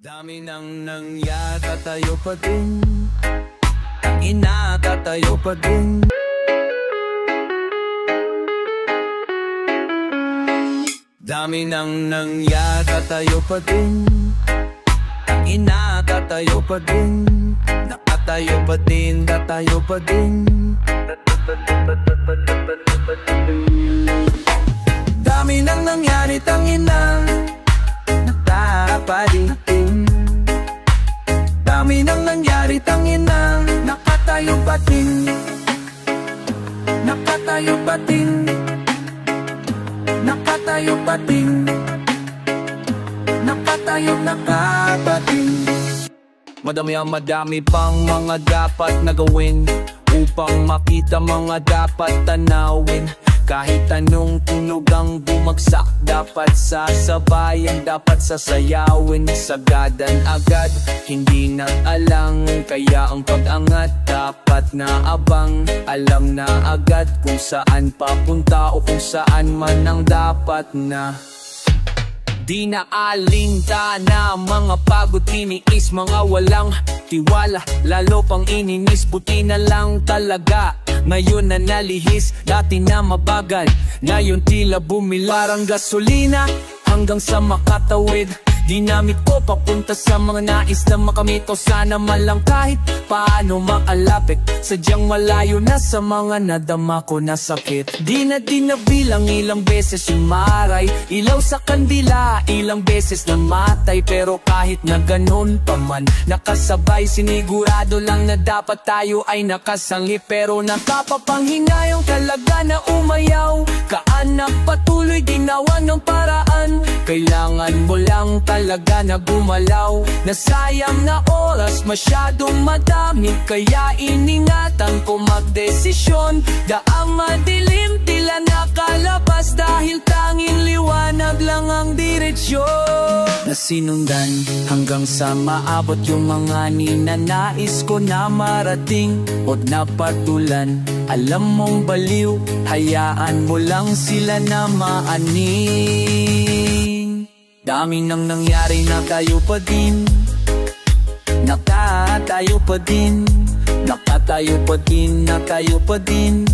Dami nang nangyari, tatayo pa din. Ina, tatayo pa din. Dami nang nangyari, tatayo pa din. Ina, tatayo pa din. Nakatayo pa din, tatayo pa din. Dami nang nangyari, tangina, nakapaditing. Dami nang nangyari, tangina, nakatayo pa din. Nakatayo pa din. Nakatayo pa din. Nakapatin. Madami pang mga dapat na gawin upang makita mga dapat tanawin. Kahit anong tunog ang bumagsak, dapat sasabayan, dapat sasayawin. Sagadan agad, hindi na alang, kaya ang pag-angat dapat na abang. Alam na agad kung saan papunta o kung saan man ang dapat na. Di na alintana, mga pagod, tiniis, mga walang tiwala, lalo pang ininis, buti na lang talaga. Ngayon na nalihis, dati na mabagal, ngayon tila bumila. Parang gasolina hanggang sa makatawid, dinamit ko papunta sa mga nais na makamit o sana man lang kahit paano makalapit. Sadyang malayo na sa mga nadama ko na sakit. Di na bilang ilang beses yung maray, ilaw sa kandila, ilang beses na matay. Pero kahit na ganun pa man, nakasabay, sinigurado lang na dapat tayo ay nakasangip. Pero nakapapanghinayang talaga na umayaw, kaanak patuloy ginawa ng paraan. Kailangan mo lang talaga na gumalaw, nasayang na oras masyadong madami, kaya iningatan ko magdesisyon. Daang madilim, tila nakalabas, dahil tanging liwanag lang ang diretsyon. Nasinundan hanggang sa maabot yung mga ninanais ko na marating o napatulan. Alam mong baliw, hayaan mo lang sila na maaning. Dami nang nangyari, natayo pa din. Nakatayo pa din. Nakatayo pa din, natayo pa din.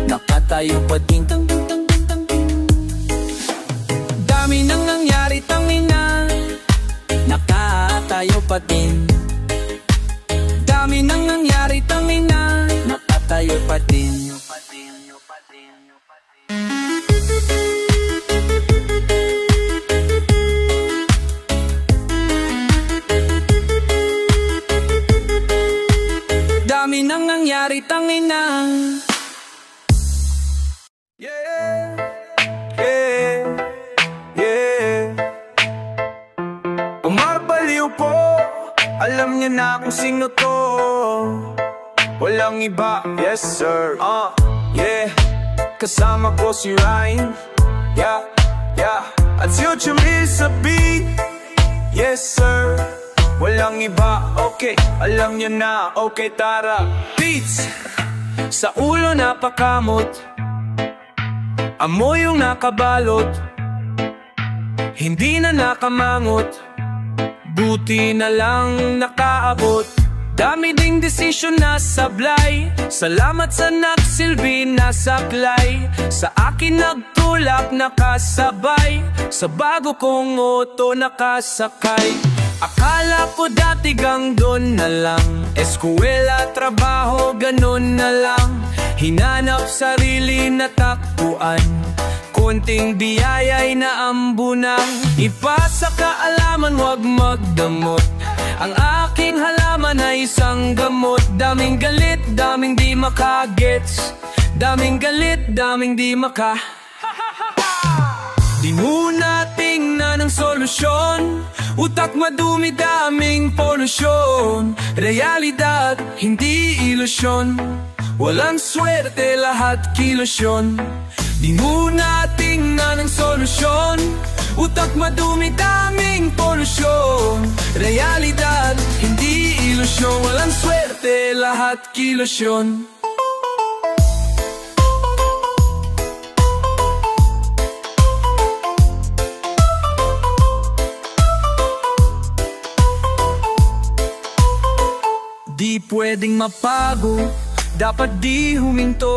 Nakatayo pa din. Dami nang nangyari, tangina, nakatayo pa din. Dami nang nangyari, tangina, nakatayo pa din. Dami nang nangyari, tangina. Yeah, yeah, yeah. Umarbaliw po, alam niya na kung sino to. Walang iba, yes sir. Yeah, kasama ko si Ryan. Yeah, yeah. At si Uchumil sa beat. Yes sir. Walang iba, okay, alam niyo na, okay, tara. Beats, sa ulo napakamot, amoy yung nakabalot, hindi na nakamangot, buti na lang nakaabot. Dami ding desisyon na sablay, salamat sa nagsilbi na saklay. Sa akin nagtulak nakasabay, sa bago kong auto nakasakay. Akala ko dati gangdon na lang, eskwela, trabaho, ganun na lang. Hinanap sarili na takbuan, konting biyaya'y naambunan. Ipasa kaalaman, wag magdamot, ang aking halaman ay isang gamot. Daming galit, daming di makagets, daming galit, daming di maka. Di muna tingnan ang solusyon, utak madumi, daming polusyon. Realidad, hindi ilusyon, walang swerte, lahat kilosyon. Di muna tingnan ang solusyon, utak madumi, daming polusyon. Realidad, hindi ilusyon, walang swerte, lahat kilosyon. Di pwedeng mapago, dapat di huminto.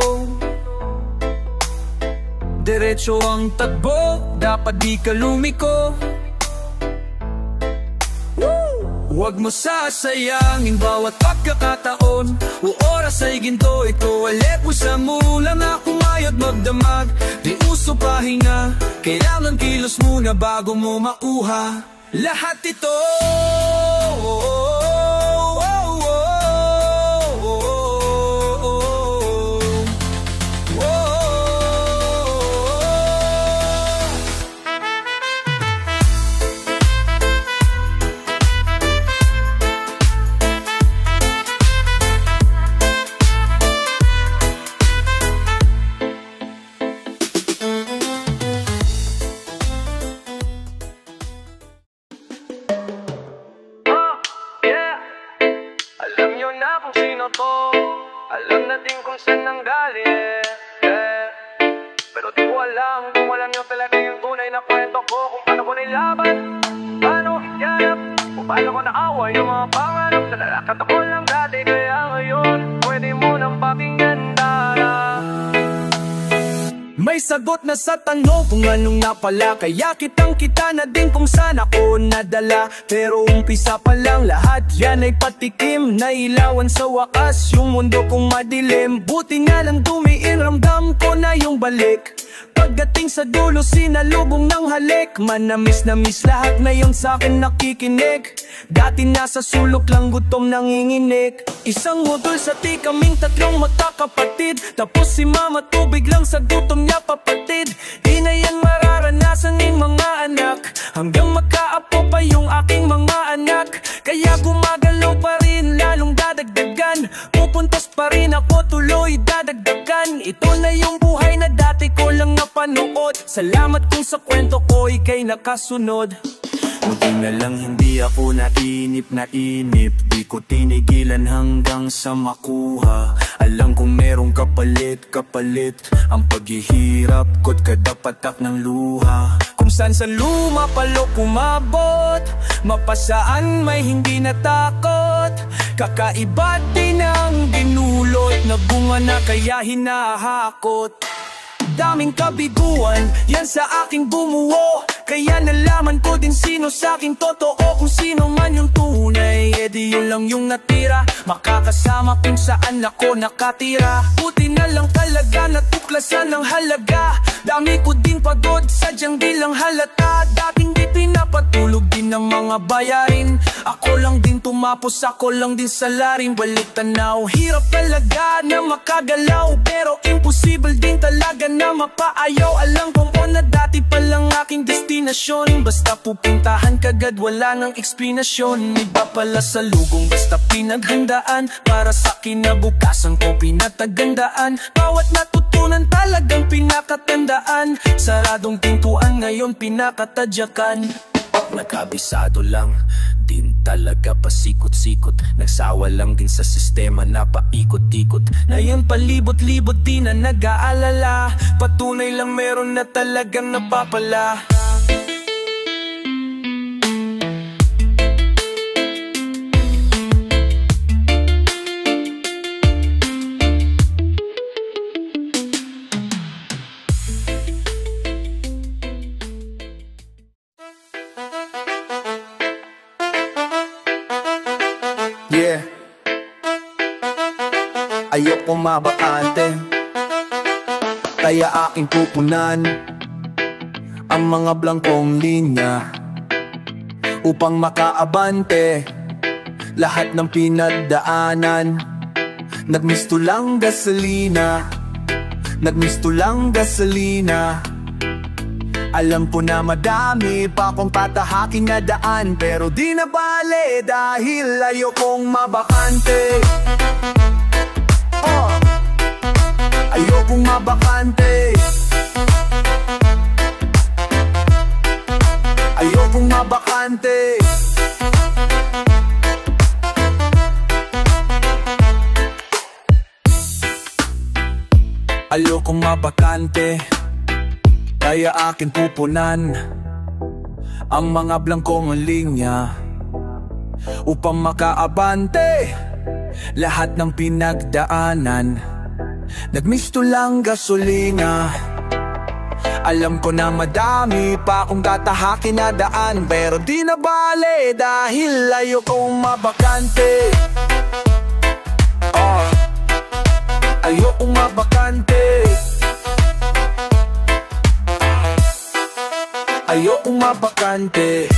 Diretso ang takbo, dapat di ka lumiko. Huwag mo sasayangin bawat pagkakataon. O oras ay ginto, ito alit mo sa mula na kumayot magdamag. Di uso pahinga, kailangan kilos muna bago mo mauha lahat ito. Alam nyo na kung sino to, alam na din kung saan nanggaling, pero di ko alam kung alam nyo talaga yung tunay na kwento ko. Kung paano ko nilaban, paano hiyanap, kung paano ko naawa yung mga pangarap na nalakat ako lang dati. Kaya ngayon, pwede mo nang pakinggan na may sagot na sa tanong kung anong napala. Kaya kita na din kung saan ako nadala. Pero umpisa pa lang lahat yan ay patikim. Nailawan sa wakas yung mundo kong madilim. Buti nga lang dumiin, ramdam ko na yung balik. Pagdating sa dulo sinalubong ng halik. Manamis na miss lahat na yon sa'kin nakikinig. Dati nasa sulok lang gutom nanginginig. Isang modul sa ti kaming tatlong magkakapatid. Tapos si mama tubig lang sa gutom niya papatid. Di na yan mararanasan ng mga anak, hanggang magkaapo pa yung aking mga anak. Kaya gumagalaw pa rin, lalong dadagdagan. Pupuntas pa rin ako, tuloy dadagdagan. Ito na yung buhay na dati ko lang napanood. Salamat kung sa kwento ko ika'y nakasunod. Buti na lang hindi ako nainip. Di ko tinigilan hanggang sa makuha. Alam kong merong kapalit ang paghihirap ko't kadapatak ng luha. Kung saan sa luma palo kumabot, mapasaan may hindi natakot. Kakaiba din ang dinulot na bunga na kaya hinahakot. Daming kabiguan, yan sa aking bumuo. Kaya nalaman ko din sino sa aking totoo. Kung sino man yung tunay, edi yun lang yung natira. Makakasama kung saan ako nakatira. Buti na lang talaga natuklasan ng halaga. Dami ko din pagod, sadyang di lang halata. Dating di pinapatulog din ng mga bayarin. Ako lang din tumapos, ako lang din salarin. Balik tanaw, hirap talaga na makagalaw. Pero imposible din talaga na mapaayaw. Alam kong na dati pa lang aking destinasyon. Basta pupuntahan kagad, wala nang eksplanasyon. Iba pala sa lugong, basta pinaghandaan. Para sa kinabukasan ko pinatagandaan. Bawat natutunan talagang pinakatandaan. Saradong pintuan ngayon pinakatadyakan. Nagkabisado lang din talaga pasikot-sikot. Nagsawa lang din sa sistema na paikot-ikot. Ngayon palibot-libot di na nag-aalala. Patunay lang meron na talagang napapala. Yeah, ayoko mabakante, kaya aking pupunan ang mga blangkong linya upang makaabante lahat ng pinagdaanan. Nagmisto lang gasolina, nagmisto lang gasolina. Alam ko na madami pa akong patahaking na daan, pero di na bale dahil ayokong mabakante. Ayokong mabakante. Ayokong mabakante. Ayokong mabakante, kaya akin pupunan ang mga blangkong linya upang makaabante lahat ng pinagdaanan, nagmisto lang gasolina. Alam ko na madami pa akong tatahakin na daan, pero di na bale dahil ayokong mabakante. Ayokong mabakante. Ayokong mabakante.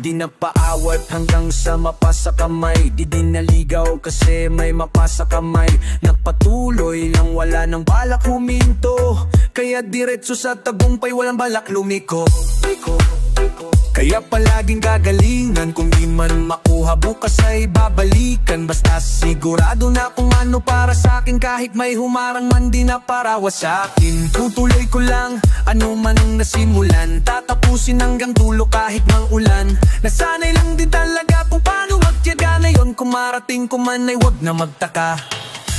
Di na paawat hanggang sa mapasa kamay. Di din naligaw kasi may mapasa kamay. Nagpatuloy lang wala nang balak huminto, kaya diretso sa tagumpay walang balak lumiko. Kaya palaging gagalingan, kung di man makuha bukas ay babalikan. Basta sigurado na kung ano para sa akin, kahit may humarang man di na parawa sa akin. Tutuloy ko lang ano man ang nasimulan, tatapusin hanggang dulo kahit mang ulan. Nasanay lang din talaga kung paano magtiyaga, na yon kung marating ko man ay wag na magtaka.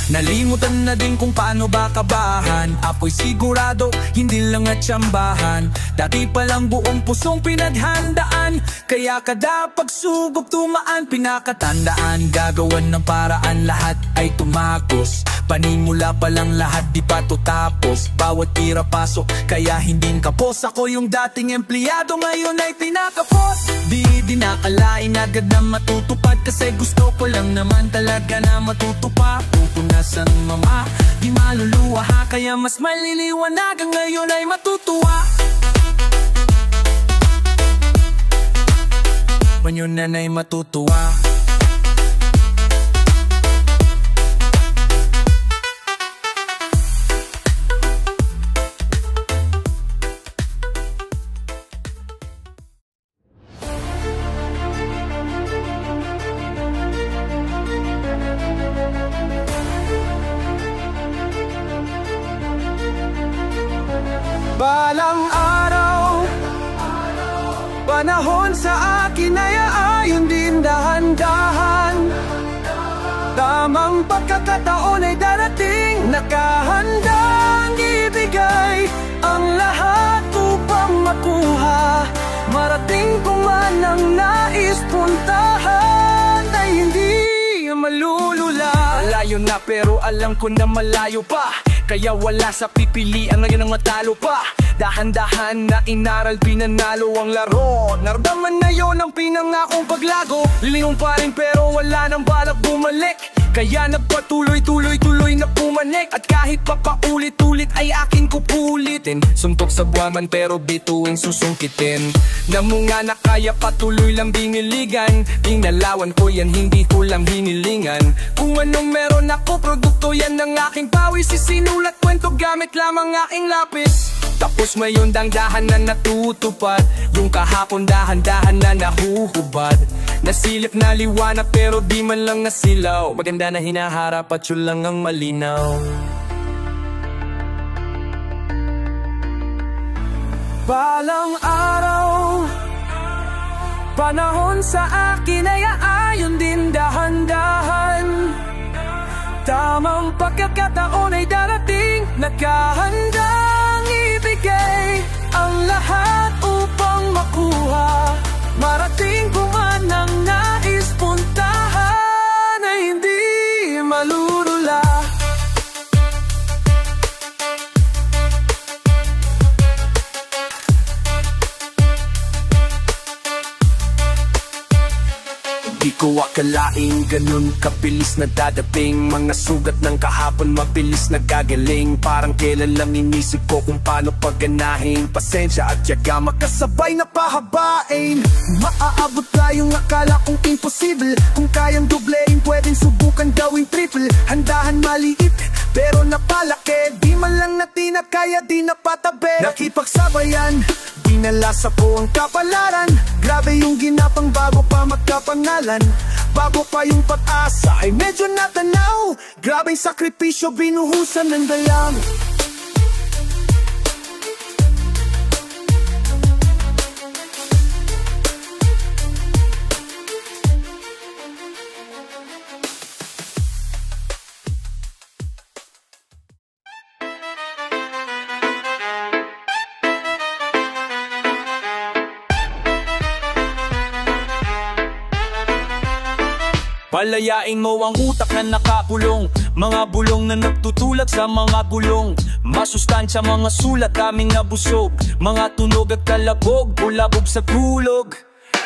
Nalimutan na din kung paano ba kabahan, ako'y sigurado hindi lang at tsambahan. Dati palang buong pusong pinaghandaan, kaya kada pagsubok tumaan pinakatandaan. Gagawan ng paraan, lahat ay tumakos. Panimula pa lang lahat di pa to tapos. Bawat tira pasok kaya hindi kapos. Ako yung dating empleyado ngayon ay pinakapos. Di nakalain agad na matutupad, kasi gusto ko lang naman talaga na matutupad. Pupunasan mama, di maluluwa ha, kaya mas maliliwanagan ngayon ay matutuwa. Yun na na'y matutuwa. Balang araw, panahon sa akin ay aayon din dahan-dahan. Tamang pagkakataon ay darating, nakahandang ibigay ang lahat upang makuha. Marating ko man ang nais puntahan, ay hindi malulula. Malayo na pero alam ko na malayo pa, kaya wala sa pipilian, ngayon ang matalo pa. Dahan-dahan na inaral, pinanalo ang laro. Naramdaman na yon ang pinangakong paglago. Lilingon pa rin pero wala nang balak bumalik, kaya nagpatuloy-tuloy na pumanik. At kahit pa paulit-ulit ay akin kupulitin. Suntok sa buwaman pero bituing susungkitin. Namunga na kaya patuloy lang biniligan. Pinalawan ko yan, hindi ko lang hinilingan. Kung anong meron ako, produkto yan ng aking pawis. Isinulat kwento gamit lamang aking lapis. Tapos ngayon dahan na natutupad, yung kahapon dahan-dahan na nahuhubad. Nasilip na liwanag pero di man lang nasilaw. Maganda na hinaharap at yun lang ang malinaw. Balang araw, panahon sa akin ay aayon din dahan-dahan. Tamang pagkakataon ay darating, nakahandang ibigay ang lahat upang makuha. Marating ko man ang nais puntahan, ay hindi malulula. Di ko akalaing ganun kabilis na dadating. Mga sugat ng kahapon mabilis na gagaling. Parang kailan lang inisip ko kung paano pagganahin. Pasensya at tiyaga makasabay na pahabain. Maaabot tayong akala kong imposible. Kung kayang doblein pwedeng subukan gawing triple. Handahan maliit pero napalaki. Di man lang natin kaya di napatabi. Nakipagsabayan, dinalasa ko ang kapalaran. Grabe yung ginapang bago pa magkapangalan. Bago pa yung pag-asa ay medyo natanaw. Grabe yung sakripisyo, binuhusan ng dalang. Palayain mo ang utak na nakakulong, mga bulong na nagtutulak sa mga gulong. Masustansya mga sulat aming nabusog, mga tunog at kalabog, bulabog sa tulog.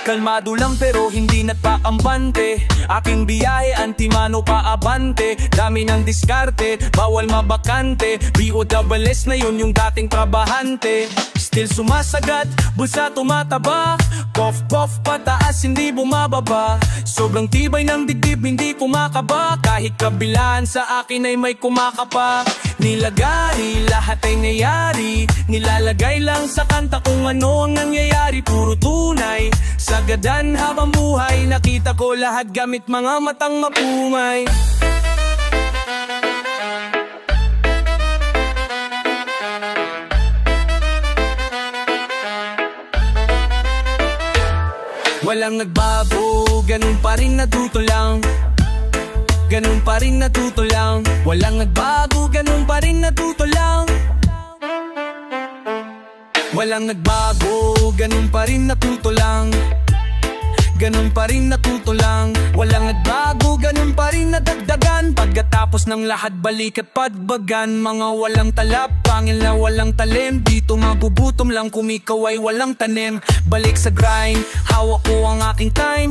Kalmado lang pero hindi nagpaambante, aking biyahe antimano paabante. Dami ng diskarte, bawal mabakante, BOWS na yun yung dating trabahante. Still sumasagat, bulsa tumataba, cough cough pataas hindi bumababa. Sobrang tibay ng dibdib hindi kumakaba, kahit kabilaan sa akin ay may kumakapa. Nilagari, lahat ay nangyayari, nilalagay lang sa kanta kung ano ang nangyayari. Puro tunay, sagadan habang buhay, nakita ko lahat gamit mga matang mapumay. Walang nagbago, ganun pa rin natuto lang. Ganun pa rin natuto lang. Walang nagbago, ganun pa rin natuto lang. Walang nagbago, ganun pa rin natuto lang. Ganun pa rin natuto lang. Walang nagbago, ganun pa rin nadagdagan. Pagkatapos ng lahat balik at padbagan. Mga walang talap, pangil na walang talim. Dito mabubutom lang kung ikaw ay walang tanim. Balik sa grind, hawak ko ang aking time.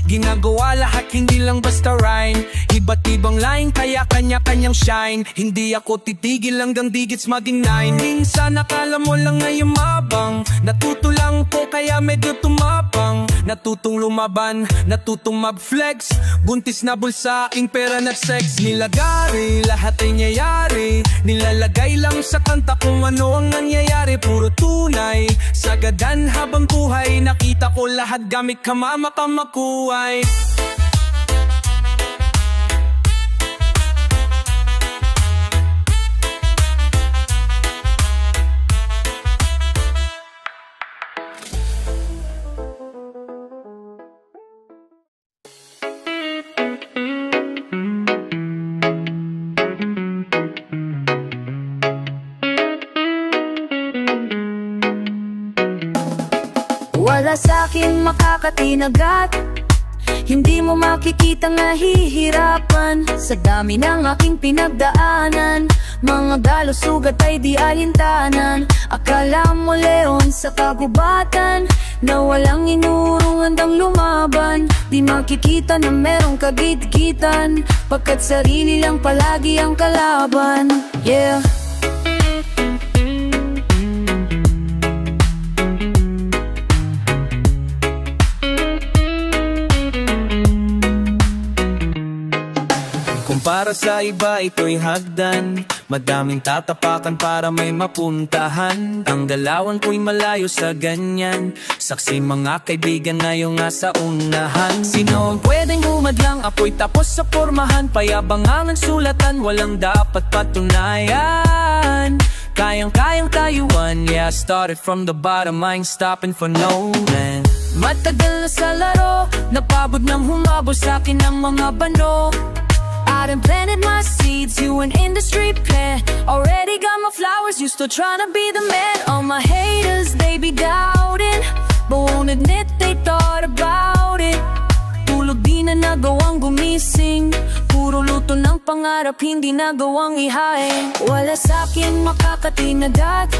Ginagawa lahat, hindi lang basta rhyme. Iba't ibang line, kaya kanya-kanyang shine. Hindi ako titigil hanggang digits maging 9. Minsan akala mo lang ay umabang, natuto lang ko kaya medyo tumapang. Natutong lumaban, natutong mag-flex. Buntis na bulsaing pera na sex. Nilagari, lahat ay nangyayari, nilalagay lang sa kanta kung ano ang nangyayari. Puro tunay, sagadan habang buhay, nakita ko lahat gamit kamama kamakuha. Wala sa'kin makakatinagat, hindi mo makikitang nahihirapan. Sa dami ng aking pinagdaanan, mga galos sugat ay di alintanan. Akala mo leon sa kagubatan, na walang inurong handang lumaban. Di makikita na merong kagit-gitan, pagkat sarili lang palagi ang kalaban. Yeah. Para sa iba ito'y hagdan, madaming tatapakan para may mapuntahan. Ang galawan ko'y malayo sa ganyan, saksi mga kaibigan ngayong nasa unahan. Sino ang pwedeng humadlang, ako'y tapos sa pormahan. Payabangan ang sulatan, walang dapat patunayan. Kayang-kayang tayuan, yeah, started from the bottom, I ain't stopping for no man. Matagal na sa laro, napabod nang humabol sa'kin ang mga bano. I done planted my seeds, you an industry plant. Already got my flowers, you still tryna be the man. All my haters, they be doubting, but won't admit they thought about it. Tulog di na nagawang gumising, puro luto ng pangarap, hindi nagawang ihain. Wala sa'kin makakatinagat,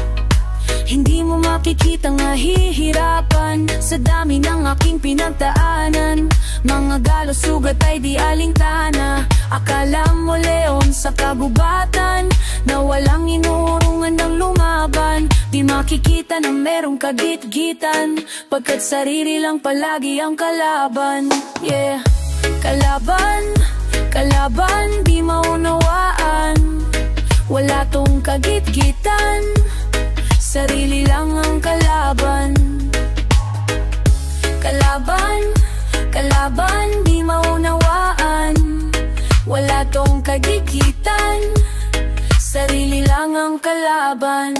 hindi mo makikitang nahihirapan. Sa dami ng aking pinagdaanan, mga galos sugat ay di alintana. Akala mo leon sa kagubatan, na walang inurungan ng lumaban. Di makikita na merong kagit-gitan, pagkat sarili lang palagi ang kalaban. Yeah. Kalaban, kalaban, di maunawaan. Wala tong kagit-gitan, sarili lang ang kalaban. Kalaban, kalaban, di maunawaan. Wala tong kagigitan, sarili lang ang kalaban.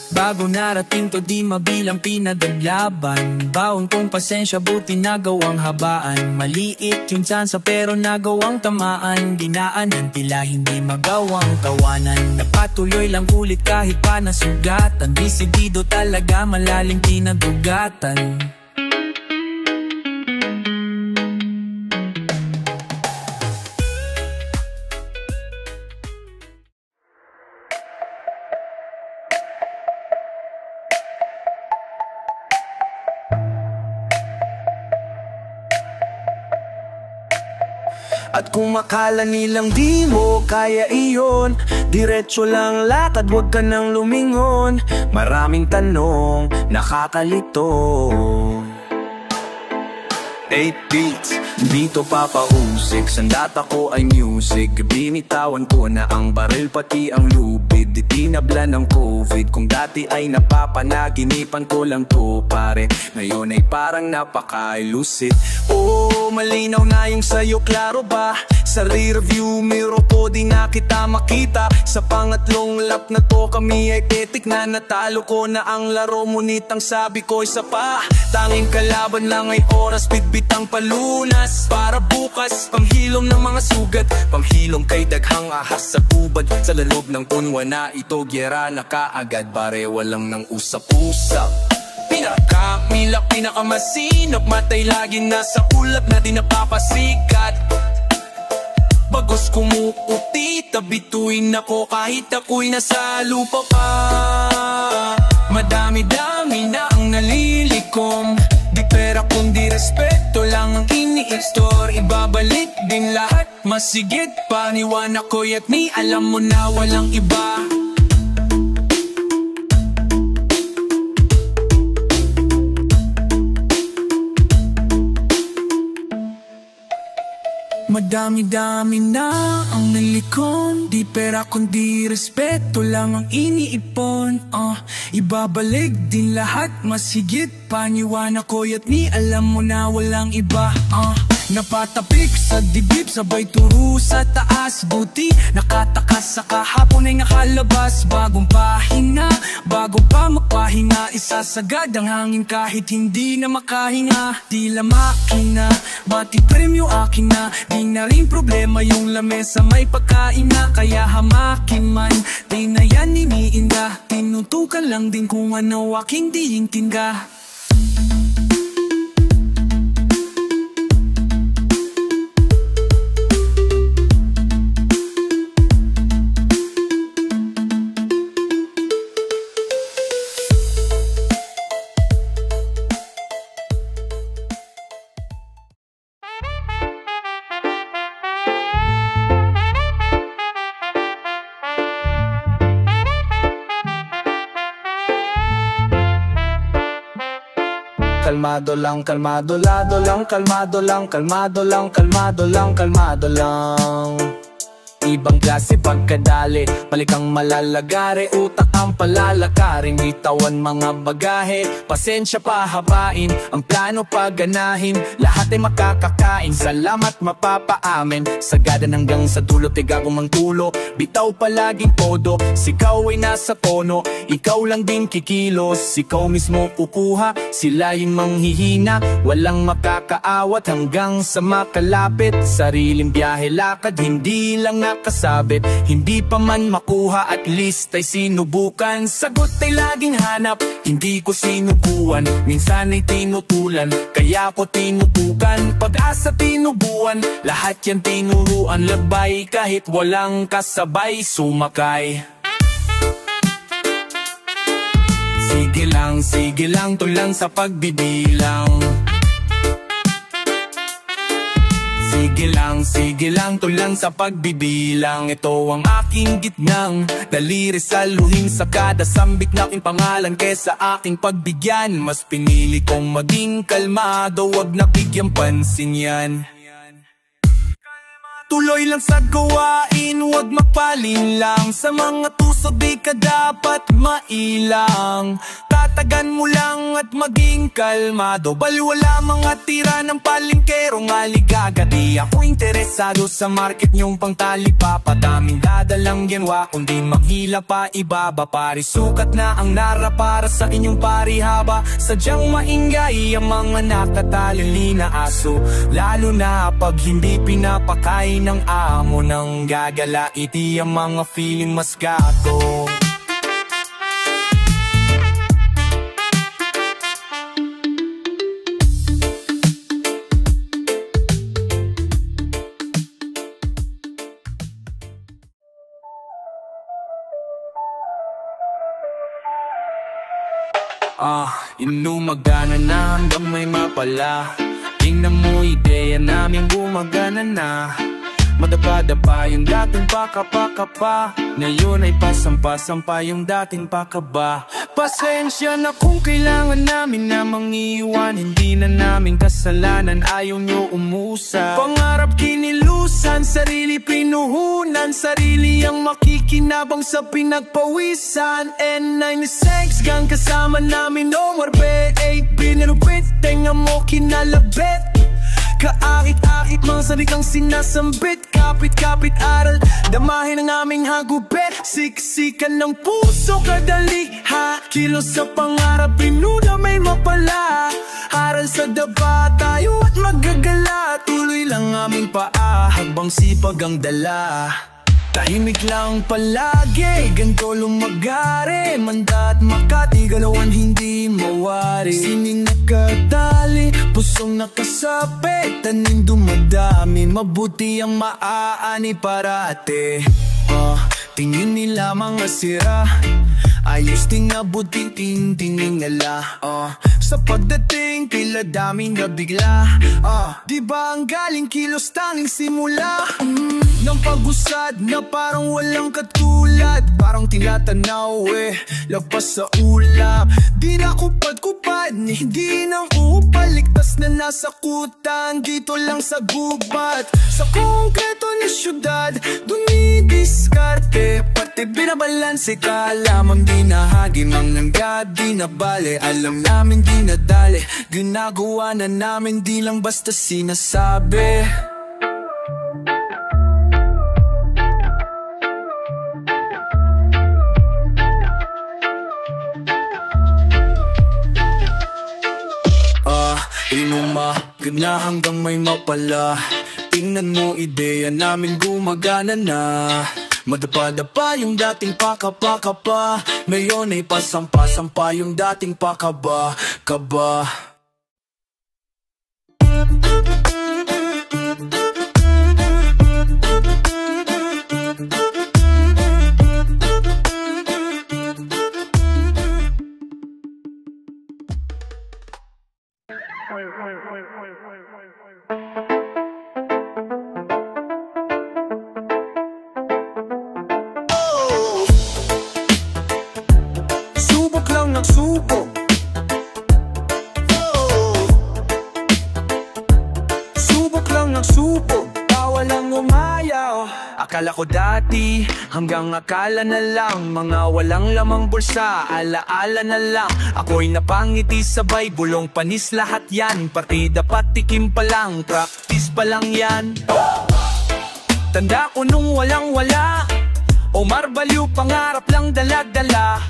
Bago narating to di mabilang pinagaglaban. Baon kong pasensya buti nagawang habaan. Maliit yung tsansa pero nagawang tamaan. Dinaanan tila hindi magawang tawanan. Napatuloy lang ulit kahit pa nasugatan. Disidido talaga malalim pinagugatan. At kung makala nilang di mo kaya iyon, diretso lang lakad, huwag ka nang lumingon. Maraming tanong, nakakalito. 8 beats, dito papausik. Sandata ko ay music. Binitawan ko na ang baril pati ang lubid. Di tinabla ng COVID. Kung dati ay napapanaginipan ko lang to pare, ngayon ay parang napaka-lucid. Oh, malinaw na yung sayo, klaro ba? Sa rear view mirror ko di na kita makita. Sa pangatlong lap na to kami ay petik na. Natalo ko na ang laro, ngunit ang sabi ko isa pa. Tanging kalaban lang ay oras, bitbit ang palunas. Para bukas, panghilom ng mga sugat, panghilom kay daghang ahas sa ubad. Sa loob ng punwa na ito, gyera na kaagad. Pare walang nang usap-usap. Pinakamilak, pinakamasinop, matay lagi nasa ulap na di napapasikat. Bagos kumuuti, tabituin ako kahit ako'y nasa lupa pa. Madami-dami na ang nalilikom, di pera kundi respeto lang ang ini-store. Ibabalik din lahat, masigit paniwan ako'y at ni alam mo na walang iba. Madami-dami na ang nalikon, di pera kundi respeto lang ang iniipon. Ibabalik din lahat, masigit paniwan ako'y at ni alam mo na walang iba. Napatapik sa dibdib, sabay turo sa taas. Buti nakatakas sa kahapon ay nakalabas. Bagong pahina, bago pa magpahinga, isasagad ang hangin kahit hindi na makahinga. Tila makina, bati premyo akin na. Di na rin problema yung lamesa, may pagkain na. Kaya hamakin man, di na yan iniinda. Tinutukan lang din kung ano aking diintinga. Kalmado lang, kalmado lado lang, kalmado lang, kalmado lang, kalmado lang, kalmado lang. Ibang klase pagkadali, palikang malalagare, utak ang palalakarin, bitawan mga bagahe, pasensya pahabain, ang plano paganahin, lahat ay makakakain, salamat mapapaamin, sagada hanggang sa dulo, tigagong mang tulo, bitaw palaging todo, sigaw ay nasa tono, ikaw lang din kikilos, ikaw mismo kukuha, sila yung manghihina, walang makakaawat hanggang sa makalapit, sariling biyahe lakad, hindi lang nakasabit, hindi pa man makuha, at least ay sinubukan. Sagot ay laging hanap, hindi ko sinubuan, minsan ay tinutulan, kaya ko tinutukan. Pag-asa tinubuan, lahat yan tinuruan, labay kahit walang kasabay, sumakay. Sige lang, tulang sa pagbibilang. Sige lang, tulang sa pagbibilang. Ito ang aking gitnang daliri, saluhin sa kada sambit na aking pangalan kesa aking pagbigyan. Mas pinili kong maging kalmado, wag na bigyang pansin yan. Tuloy lang sa gawain, wag magpalin lang. Sa mga tusok di ka dapat mailang. Tatagan mo lang at maging kalmado, baliwala mga tira ng palingkerong aligaga. Di ako interesado sa market nyong pangtali pa, padaming dadalang yanwa, kundi maghila pa ibaba. Pari sukat na ang nara para sa inyong parihaba. Sadyang maingay ang mga nakatalili na aso, lalo na pag hindi pinapakain ng amo. Nang gagala iti ang mga feeling mas gago. Inumagana na hanggang may mapala. Tingnan mo ideya namin gumagana na. Madapa-dapa yung dating pakapa-kapa, ngayon ay pasampa-sampa yung dating pakaba. Pasensya na kung kailangan namin na mangiwan, hindi na namin kasalanan, ayaw nyo umusa. Pangarap kinilusan, sarili pinuhunan, sarili ang makikinabang sa pinagpawisan. N96 gang kasama namin, no marbet 8 binirupit, tenga mo kinalabit. Kaakit-akit mga salikang sinasambit, kapit-kapit aral, damahin ang aming hagupit. Siksikan ng puso kadaliha, kilos sa pangarap, pinuda may mapala. Aral sa daba, tayo at magagala, tuloy lang aming paa, habang sipag ang dala. Tahimik lang palagi, ganito lumagari, Manda at Makati, galawan hindi mawari. Sining nakadali, pusong nakasapit, tanim dumadami, mabuti ang maaani parate. Tingin nila mga sira, ayos din na buting tingin nila. Sa pagdating, tila daming nabigla. Di ba ang galing kilos tanging simula ng pag-usad na parang walang katulad, parang tinatanaw lagpas sa ulap. Di na kupad-kupad, hindi nang upaligtas na nasa kutan, dito lang sa gubat. Sa konkreto na syudad, dumidiskarte, pati binabalanse ka lamang, di nahagi mang nangga, di na bale. Alam namin di nadali, ginagawa na namin, di lang basta sinasabi. Inuma, gana hanggang may mapala. Tingnan mo, ideya namin gumagana na. Madapa-dapa yung dating pakapa-kapa, ngayon ay pasampa-sampa yung dating pakaba-kaba. Subok lang ng subok, subok lang ng subok, bawal ang umayaw. Akala ko dati, hanggang akala na lang, mga walang lamang bulsa, alaala na lang. Ako'y napangiti sabay, bulong panis lahat yan, partida patikim pa lang, practice pa lang yan. Tanda ko nung walang-wala, Omar Baliw, pangarap lang dala-dala.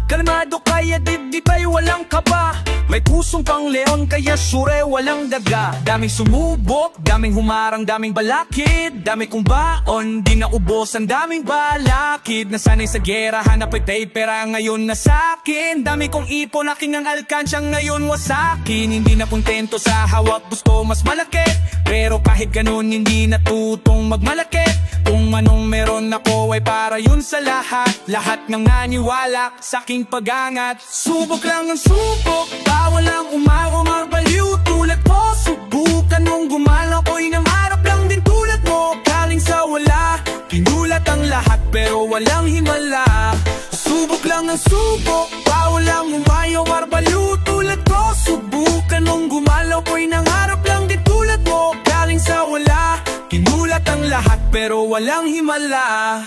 Kalmado kaya dibdibay walang kaba, may pusong pang leon kaya sure walang daga. Daming sumubok, daming humarang, daming balakid, dami kong baon, di naubos ang daming balakid. Nasanay sa gera, hanap ay pera, ngayon na sakin. Dami kong ipon, aking ang alkansyang ngayon wasakin. Hindi na kontento sa hawak, gusto mas malaki, pero kahit ganun hindi natutong magmalaki. Kung anong meron ako ay para yun sa lahat, lahat ng naniwala sa aking pagangat. Subok lang ang subok, bawal ang Omar Baliw tulad ko. Subukan mong gumalaw, ko'y nangarap lang din tulad mo. Galing sa wala, pinulat ang lahat pero walang himala. Subok lang ang subok, bawal ang Omar Baliw tulad ko. Subukan mong gumalaw, ko'y nangarap lang din tulad mo. Galing sa wala, pinulat ang lahat pero walang himala.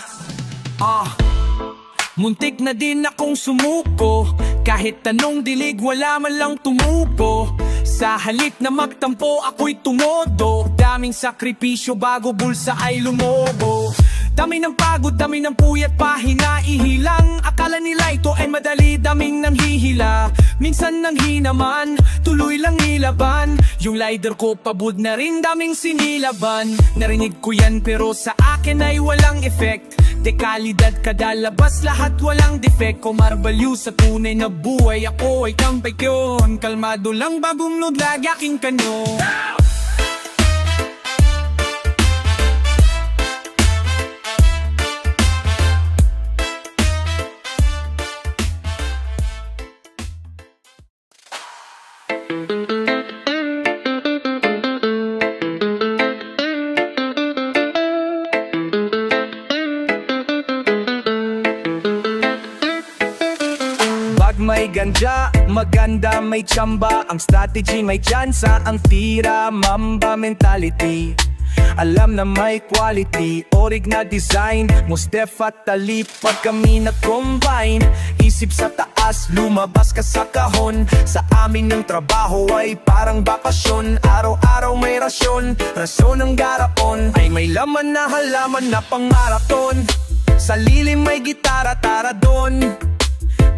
Muntik na din akong sumuko, kahit tanong dilig wala man lang tumubo. Sa halip na magtampo ako'y tumodo, daming sakripisyo bago bulsa ay lumobo. Dami ng pagod, dami ng puyat, pahinga ihilang. Akala nila ito ay madali, daming nanghihila. Minsan nang hinaman, tuloy lang nilaban. Yung lighter ko pabud na rin, daming sinilaban. Narinig ko yan pero sa akin ay walang effect. Dekalidad kadalabas, lahat walang defect. Omar Baliw sa tunay na buhay, ako ay kampay yun. Kalmado lang bagong lagi aking kanyo. Pag may ganja, maganda may tsamba. Ang strategy may tsansa, ang tira mamba mentality. Alam na may quality, orig na design, Mustef at Talib. Pag kami na-combine, isip sa taas, lumabas ka sa kahon. Sa amin yung trabaho ay parang bakasyon. Araw-araw may rasyon, rasyon ng garaon. Ay may laman na halaman na pang-marathon. Sa lilim may gitara, tara doon.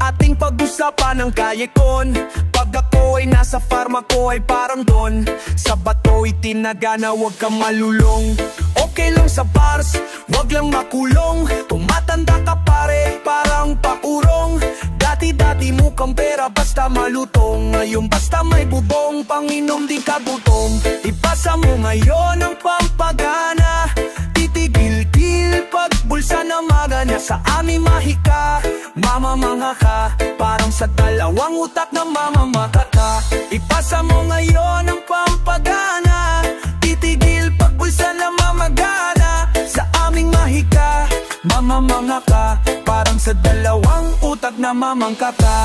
Ating pag-usapan ng kayekon. Pag ako ay nasa farma ko ay parang doon. Sa bato itinaga na huwag kang malulong. Okay lang sa bars, huwag lang makulong. Tumatanda ka pare, parang paurong. Dati-dati mukhang pera basta malutong. Ngayon basta may bubong, panginom di ka gutom. Ipasa mo ngayon ang pampagana. Titigil-til pag bulsa na magana. Sa amin mahika, mamamanga ka. Parang sa dalawang utak na mamamaka ka. Ipasa mo ngayon ang pampagana. Titigil pag bulsa na mamagana. Sa aming mahika, mamamanga ka. Parang sa dalawang utak na mamangka ka.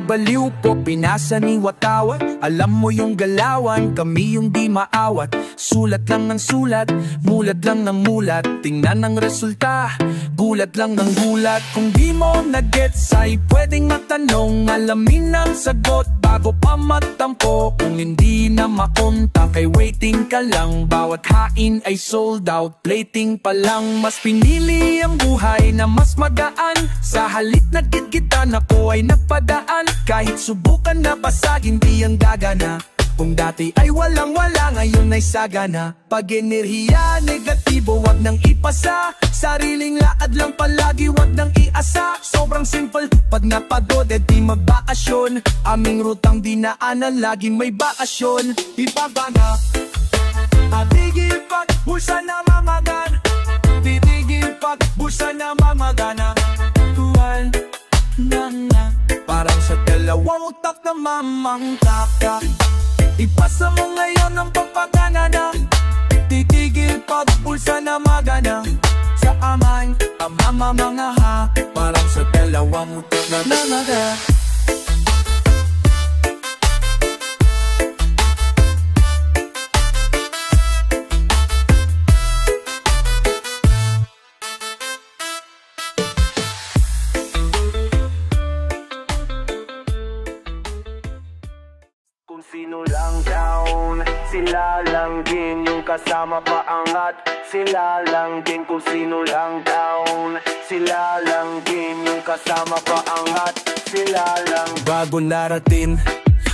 Baliw po, pinasa ni Watawat. Alam mo yung galawan, kami yung di maawat. Sulat lang ng sulat, mulat lang ng mulat. Tingnan ang resulta, gulat lang ng gulat. Kung di mo na-gets ay pwedeng matanong. Alamin ang sagot bago pa matampo. Kung hindi na makonta kay waiting ka lang. Bawat hain ay sold out, plating pa lang. Mas pinili ang buhay na mas magaan. Sa halit na gitgitan ako ay nagpadaan. Kahit subukan na basagin di ang gagana. Kung dati ay walang-wala, ngayon ay sagana. Pag enerhiya negatibo, wag nang ipasa. Sariling laad lang palagi, wag nang iasa. Sobrang simple, pag napagod eh di magbakasyon. Aming rutang dinaanan, laging may bakasyon. Ipabanga, titigil pag bulsa na mamagan. Titigil pag bulsa na mamagana. Tuwan na parang sa dalawang utak na mamangka ka. Ipasa mo ngayon ang papagana na. Titigil pag bulsa na magana. Sa amay, mamamanga ha. Parang sa dalawang utak na namaga. Sino lang down, sila lang din. Yung kasama paangat, sila lang din. Kung sino lang down, sila lang din. Yung kasama paangat, sila lang. Bago narating,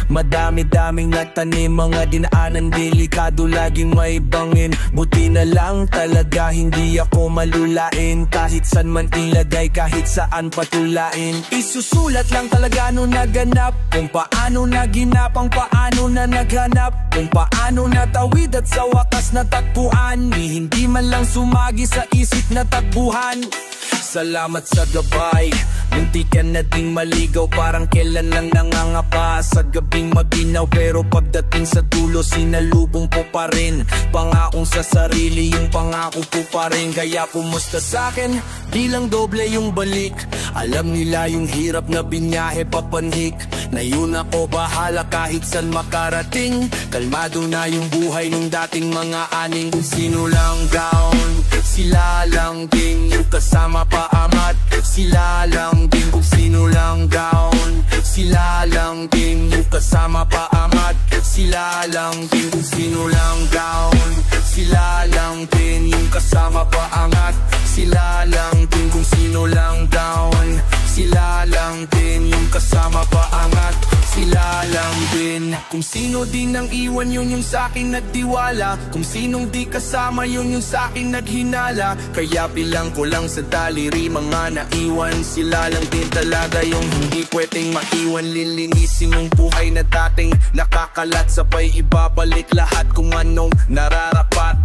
madami-daming natanim. Mga dinaanan delikado, laging may bangin. Buti na lang talaga hindi ako malulain. Kahit saan man ilagay, kahit saan patulain. Isusulat lang talaga nung naganap. Kung paano naginap, ang paano na naghanap. Kung paano natawid at sa wakas natagpuan. Hindi man lang sumagi sa isip na takbuhan. Salamat sa gabay, munti ka na ding maligaw. Parang kailan lang nangangapa sa gabing mabinaw. Pero pagdating sa dulo, sinalubong po pa rin. Pangakong sa sarili, yung pangako po pa rin. Kaya kumusta sa'kin, di lang doble yung balik. Alam nila yung hirap na binyahe papanhik. Na yun ako bahala kahit saan makarating. Kalmado na yung buhay nung dating mga aning. Kung sino lang down, sila lang din. Yung kasama paamat, sila lang din. Kung sino lang down, sila lang din. Yung kasama paamat, sila lang din. Kung sino lang down, sila lang din. Yung kasama paangat, sila lang din. Kung sino lang down, sila lang din. Yung kasama paangat, sila lang din. Kung sino din ang iwan, yun yung sa'kin nagtiwala. Kung sinong di kasama, yun yung sa'kin naghinala. Kaya bilang ko lang sa daliri, mga naiwan. Sila lang din talaga yung hindi pwedeng maiwan. Lilinisin mong buhay na dating nakakalat. Sabay ibabalik lahat kung anong nararapat.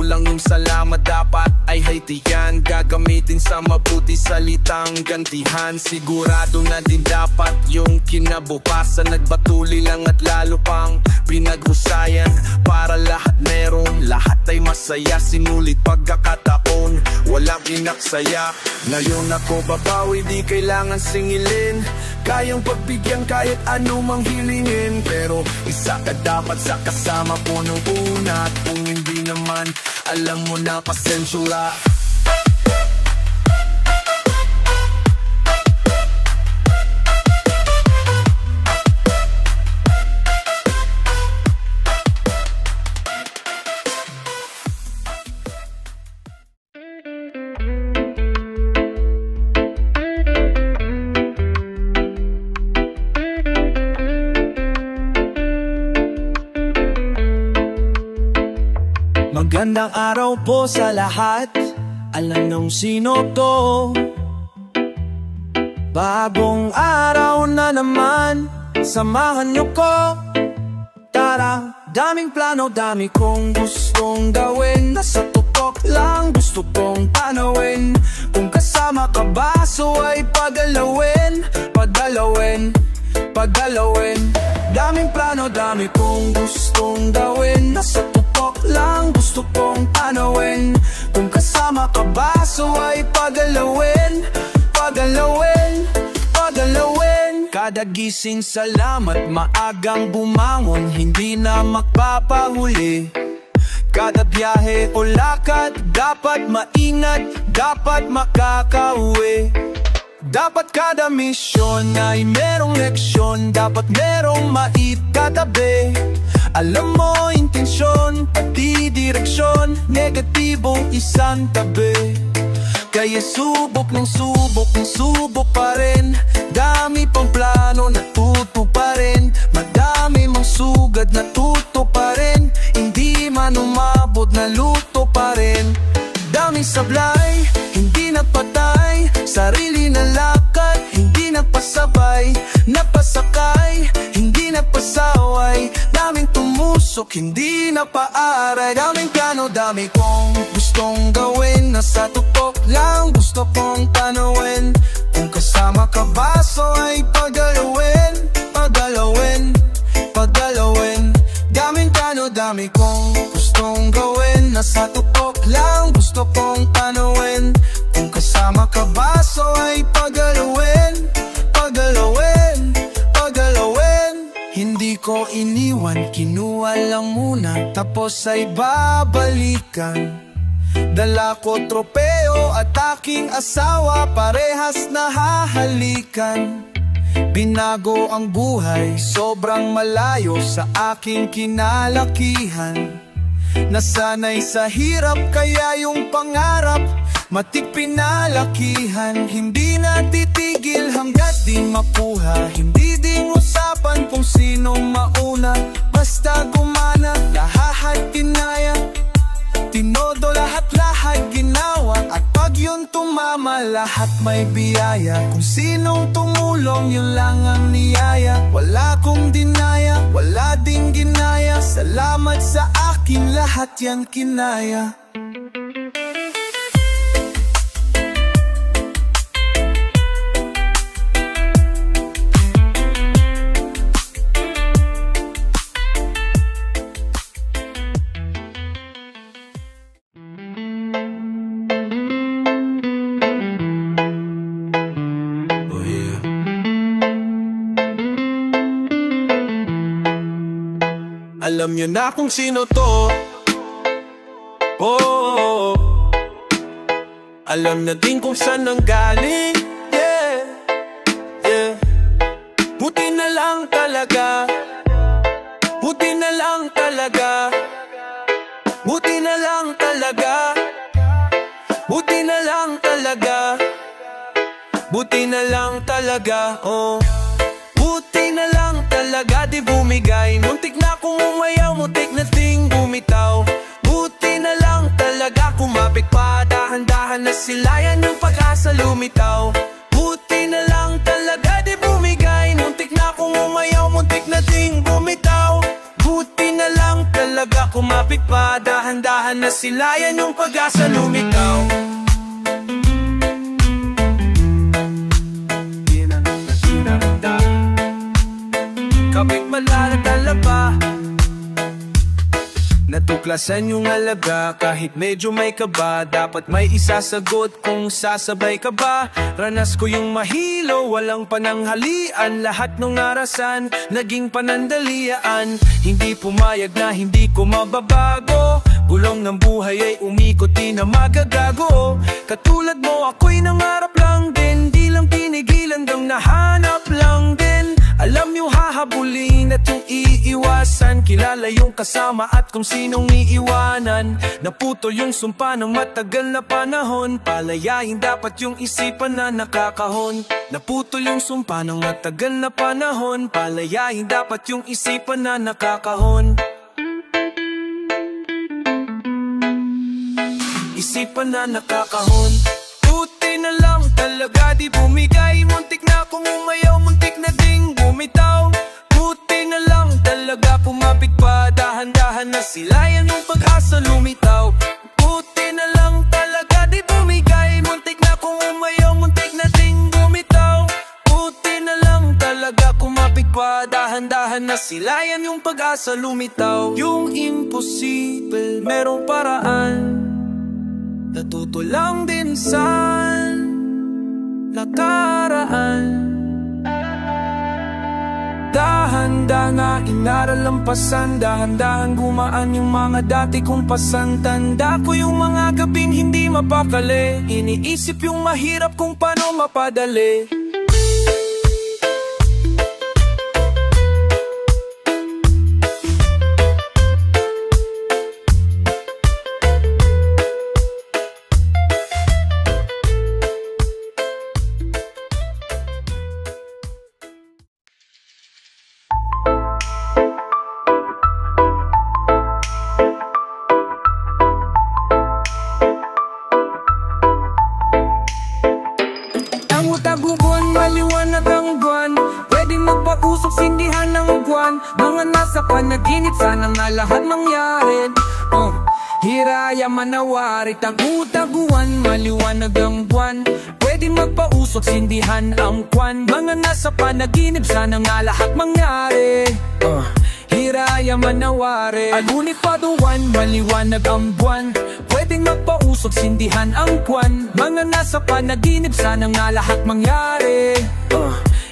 kulang yung salamat, dapat ay haitiyan. Gagamitin sa mabuti salitang gantihan. Sigurado na din dapat yung kinabukasan nagbatuli lang at lalo pang pinaghusayan. Para lahat meron, lahat ay masaya. Sinulit pagkakataon, walang inaksaya. Ngayon ako babawi, di kailangan singilin. Kayang pagbigyan kahit anumang hilingin. Pero isa ka dapat sa kasama ko nung una. At kung hindi naman, alam mo na pasensya. Magandang araw po sa lahat. Alam nung sino to. Bagong araw na naman, samahan niyo ko. Tara, daming plano, dami kong gustong gawin. Nasa tutok lang, gusto kong tanawin. Kung kasama ka ba, so ay pagalawin. Pagalawin, pagalawin. Daming plano, dami kong gustong gawin. Nasa tutok lang, gusto kong tanawin. Kung kasama ka ba, so ay pagalawin. Pagalawin, pagalawin. Kada gising salamat, maagang bumangon, hindi na magpapahuli. Kada biyahe o lakad, dapat maingat, dapat makakauwi. Dapat kada misyon ay merong leksyon, dapat merong maipatabi. Alam mo intensyon, pati direksyon, negatibong isang tabi. Kaya subok ng subok pa rin. Dami pang plano, natuto pa rin. Madami mang sugad, natuto pa rin. Hindi man umabot, naluto pa rin. Daming sablay, hindi napatay. Sarili na lakad, hindi napasabay. Napasakay, hindi napasaway. Daming tumusok, hindi napaaray. Daming plano, dami kong gustong gawin. Nasa tutok lang, gusto kong tanawin. Kung kasama ka ba, so ay pagalawin. Pagalawin, pagalawin. Daming plano, dami kong gustong gawin. Nasa tutok lang, gusto kong tanawin. Kung kasama ka ba, so ay pagalawin. Pagalawin, pagalawin. Hindi ko iniwan, kinuha lang muna, tapos ay babalikan. Dala ko tropeo at aking asawa, parehas na hahalikan. Binago ang buhay, sobrang malayo sa aking kinalakihan. Nasanay sa hirap, kaya yung pangarap matik pinalakihan. Hindi na titigil hanggat di makuha. Hindi din usapan kung sino mauna. Basta gumana, lahat kinaya. Tinodo lahat ginawa. At pag yun tumama, lahat may biyaya. Kung sinong tumulong, yun lang ang niyaya. Wala kong dinaya, wala ding ginaya. Salamat sa akin, lahat yan kinaya. Alam niyo na kung sino to. Oh, alam na din kung saan nanggaling. Yeah, yeah. Buti na lang talaga. Buti na lang talaga. Buti na lang talaga. Buti na lang talaga. Buti na lang talaga. Oh, buti na lang talaga, di bumigay. Muntik na kung umayaw, muntik na ting bumitaw. Buti na lang talaga, kumapit pa, dahan-dahan na silayan ng pag-asa lumitaw. Buti na lang talaga, di bumigay. Muntik na kung umayaw, muntik na ting bumitaw. Buti na lang talaga, kumapit pa, dahan-dahan na silayan yung pag-asa lumitaw. Kapit malalat alaba, natuklasan yung alaga. Kahit medyo may kaba, dapat may isasagot kung sasabay ka ba. Ranas ko yung mahilo, walang pananghalian. Lahat ng arasan, naging panandalian. Hindi pumayag na hindi ko mababago. Gulong ng buhay ay umikot, di na magagago. Katulad mo ako'y nangarap lang din, di lang tinigilan hanggang nahanap lang din. Alam yung hahabulin at yung iiwasan. Kilala yung kasama at kung sinong iiwanan. Naputol yung sumpa ng matagal na panahon. Palayain dapat yung isipan na nakakahon. Naputol yung sumpa ng matagal na panahon. Palayain dapat yung isipan na nakakahon. Isipan na nakakahon. Buti na lang talaga di bumigay. Muntik na kung umayaw, muntik na ding bumitaw. Buti na lang talaga kumapit pa, dahan-dahan na silayan ng pag-asa lumitaw. Buti na lang talaga di bumigay. Muntik na kung umayaw, muntik na ding bumitaw. Buti na lang talaga kumapit pa, dahan-dahan na silayan yung pag-asa lumitaw. Yung imposible merong paraan, natuto lang din sa nakaraan. Dahan-dahan na inaral ang pasan, dahan-dahan gumaan yung mga dati kong pasan. Tanda ko yung mga gabing hindi mapakali, iniisip yung mahirap kung paano mapadali. Tagubuan, maliwanag ang buwan, pwedeng magpausok, sindihan ng buwan. Mga nasa panaginip, sana nga lahat mangyari. Hiraya manawari, tagu-taguan, maliwanag ang buwan, pwedeng magpausok, sindihan ang buwan. Mga nasa panaginip, sana nga lahat mangyari. Hiraya manawari, agunit paduan, maliwanag ang buwan, pwedeng magpausok, sindihan ang buwan. Mga nasa panaginip, sana nga lahat mangyari.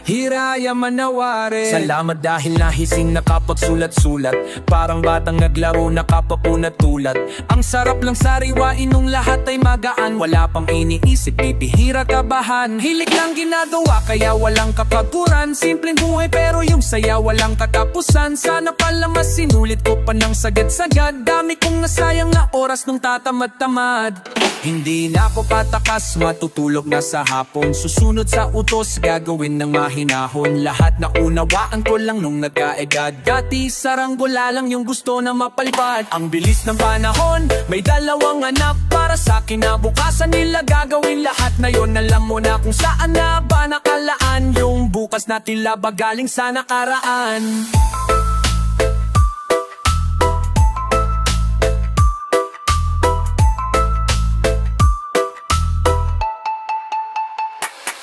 Hiraya manawari. Salamat dahil nahising nakapagsulat-sulat, parang batang naglaro nakapapunat-tulat. Ang sarap lang sariwain nung lahat ay magaan, wala pang iniisip, bibihira kabahan. Hilig lang ginagawa kaya walang kapaguran, simpleng buhay pero yung saya walang katapusan. Sana pala mas sinulit ko pa ng sagad-sagad, dami kong nasayang na oras nung tatamad-tamad. Hindi na ako patakas, matutulog na sa hapon, susunod sa utos, gagawin ng mahinahon. Lahat na unawaan ko lang nung nagkaedad, dati saranggola lang yung gusto na mapalipad. Ang bilis ng panahon, may dalawang anak, para sa kinabukasan nila gagawin lahat na yon. Alam mo na kung saan na ba nakalaan, yung bukas na tila ba galing sa nakaraan.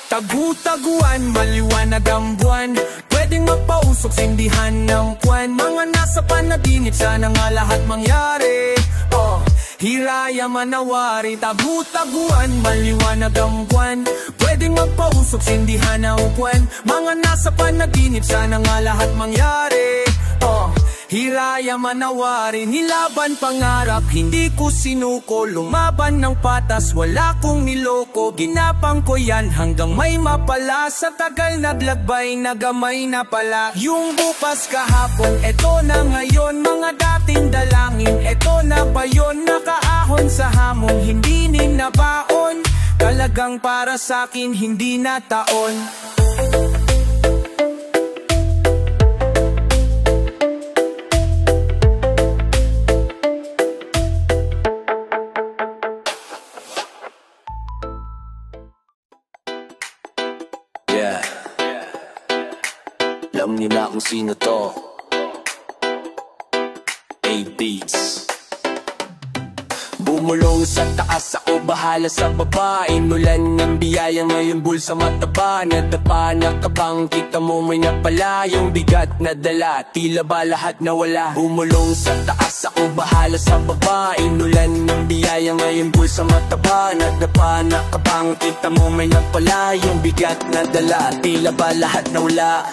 Tagu-taguan, maliwanag ang buwan, pwedeng magpausok, sindihan ng buwan. Mga nasa panaginip, sana nga lahat mangyari. Hiraya manawari, tagu-taguan, maliwanag ang buwan, pwedeng magpausok, sindihan ng buwan. Mga nasa panaginip, sana nga lahat mangyari. Hiraya manawari, nilaban pangarap, hindi ko sinuko. Lumaban ng patas, wala kong niloko. Ginapang ko yan hanggang may mapala. Sa tagal naglagbay, nagamay na pala. Yung bukas kahapon, eto na ngayon. Mga dating dalangin, eto na ba yun? Nakaahon sa hamon, hindi ninabaon. Talagang para sa'kin, hindi na taon. Alam niyo na kung sino to. 80s. Bumulong sa taas, ako bahala sa baba. Inulan ng biyaya, ngayon bulsa mataba. Nadapa na kabang, kita mo may napala. Yung bigat na dala, tila ba lahat nawala. Bumulong sa taas, ako bahala sa baba. Inulan ng biyaya, ngayon bulsa mataba. Nadapa na kabang, kita mo may napala. Yung bigat na dala, tila ba lahat nawala.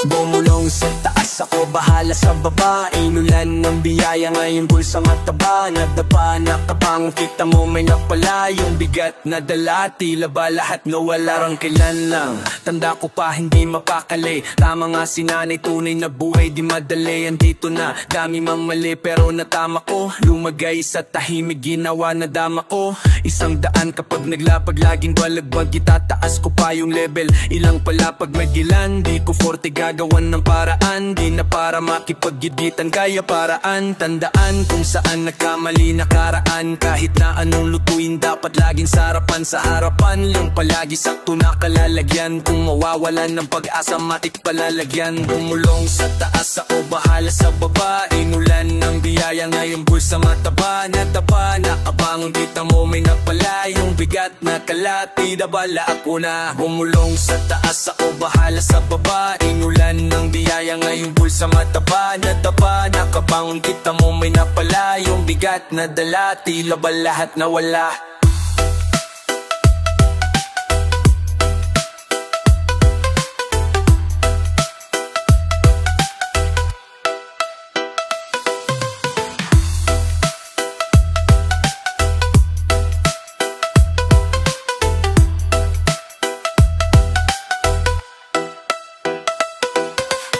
Bumulong sa taas, ako bahala sa baba. Inulan ng biyaya, ngayon bulsa mataba. Nadapa na kabang, kita mo may napala. Yung bigat na dala, tila ba lahat nawala. Rangkilan lang, tanda ko pa hindi mapakali. Tama nga si nanay, tunay na buhay di madali. Andito na, dami mang mali pero natama ko. Lumagay sa tahimik, ginawa na dama ko. 100 kapag naglapag, laging balagbag. Itataas ko pa yung level, ilang pala pag magilan. Di ko forte gagawan ng paraan, di na para makipaggigitan kaya paraan. Tandaan kung saan nagkamali nakaraan. Kahit na anong lutuin dapat laging sarapan. Sa harapan lang palagi sakto na kalalagyan. Kung mawawalan ng pag-asa matik palalagyan. Bumulong sa taas, ako bahala sa baba. Inulan ng biyaya, ngayon bulsa mataba. Nadapa na kabang, kita mo may napala. Yung bigat na kalati, dabala ako na. Bumulong sa taas, ako bahala sa baba. Inulan ng biyaya, ngayong bulsa mataba. Nadapa na kabang, kita mo may napala. Yung bigat na dala, tila ba lahat nawala.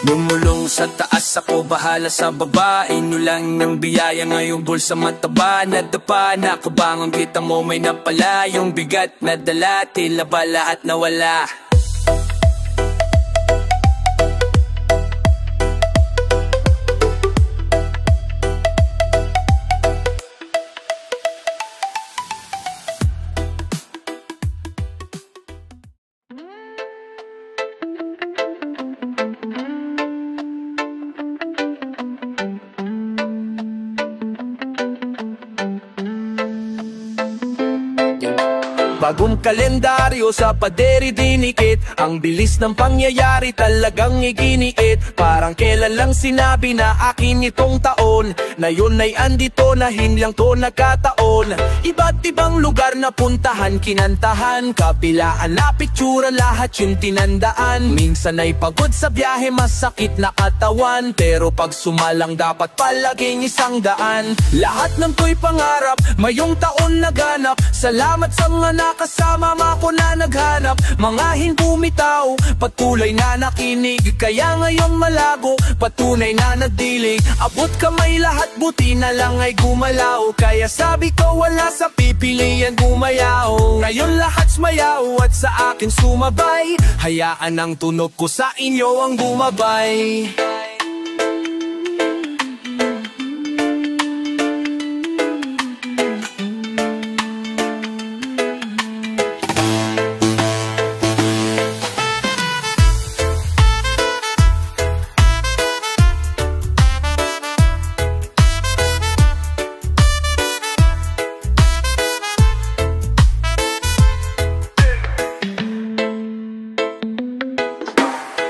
Bumulong sa taas, ako bahala sa baba. Inulan ng biyaya, ngayong bulsa mataba. Nadapa na kabang, kita mo may napala. Yung bigat na dala, tila ba lahat nawala. Bagong kalendaryo sa paderi dinikit. Ang bilis ng pangyayari talagang iginiit. Parang kailan lang sinabi na akin itong taon, na yun ay andito na hinlang to nagkataon. Iba't ibang lugar na puntahan, kinantahan, kabilaan na pitsura, lahat yung tinandaan. Minsan ay pagod sa biyahe, masakit na katawan, pero pag sumalang dapat palaging 100. Lahat ng to'y pangarap, mayong taon naganap. Salamat sa mga nakasama, mako na naghanap. Mga bumitaw, patuloy na nakinig. Kaya ngayong malago, patunay na nagdilig. Abot kamay lahat, buti na lang ay gumalaw. Kaya sabi ko wala sa pipilian gumayaw. Ngayon lahat sumayaw at sa akin sumabay. Hayaan ang tunog ko sa inyo ang gumabay.